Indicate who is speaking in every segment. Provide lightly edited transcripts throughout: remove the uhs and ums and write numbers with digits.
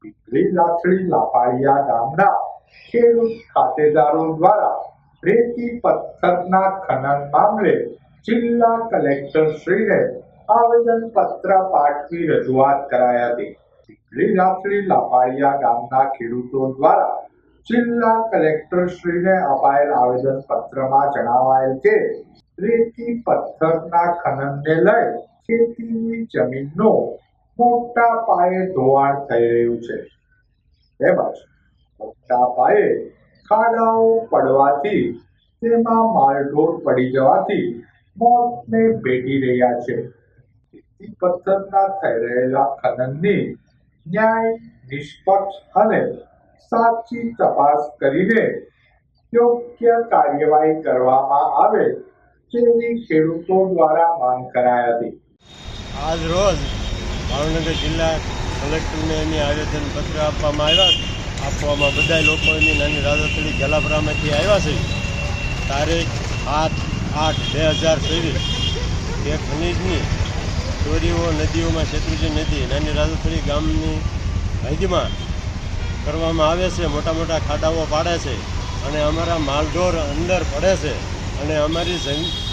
Speaker 1: લાથડી લાપાળિયા ગામના ખેડૂત ખાતેદારો દ્વારા રેતી પથ્થરના ખનન મામલે જિલ્લા કલેક્ટર શ્રીને આવેદન પત્ર પાઠવી રજૂઆત કરાઈ હતી। લાથડી લાપાળિયા ગામના ખેડૂતો દ્વારા જિલ્લા કલેક્ટર શ્રીને અપાયેલ આવેદન પત્રમાં જણાવાયેલ કે રેતી પથ્થરના ખનનને લઈ ખેતીની જમીનનો મોટા પાયે ધોવાણ થઈ રહ્યું છે તેમજ મોટા પાયે ખાડાઓ પડવાથી તેમાં માલઢોર પડી જવાથી મોતને ભેટી રહ્યા છે। રેતી પથ્થરના થઈ રહેલા ખનનની ન્યાય નિષ્પક્ષ અને સાચી તપાસ કરીને યોગ્ય કાર્યવાહી કરવામાં આવે તેવી ખેડૂતો દ્વારા માંગ કરાઈ હતી।
Speaker 2: આજ રોજ ભાવનગર જિલ્લા કલેક્ટરને એની આવેદન પત્ર આપવામાં બધા લોકો એની નાની રાજાથડી જલાપરામાંથી આવ્યા છે। તારીખ 8/8/2023 તે ખનીજની ચોરીઓ નદીઓમાં શેત્રુંજી નદી નાની રાજાથડી ગામની હદમાં કરવામાં આવે છે। મોટા મોટા ખાડાઓ પાડે છે અને અમારા માલઢોર અંદર પડે છે અને અમારી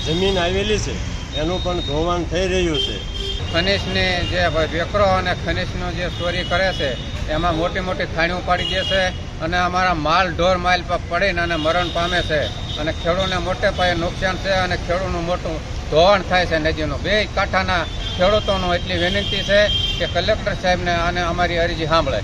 Speaker 2: જમીન આવેલી છે એનું પણ ધોવાણ થઈ રહ્યું છે।
Speaker 3: ખનીજની જે વેકરો અને ખનીજનો જે ચોરી કરે છે એમાં મોટી મોટી ખાણીઓ પાડી દે છે અને અમારા માલ ઢોર માઇલ પર પડીને અને મરણ પામે છે અને ખેડૂતોને મોટે પાયે નુકસાન છે અને ખેડૂતનું મોટું ધોવાણ થાય છે નદીનું। બે કાંઠાના ખેડૂતોનું એટલી વિનંતી છે કે કલેક્ટર સાહેબને આને અમારી અરજી સાંભળે।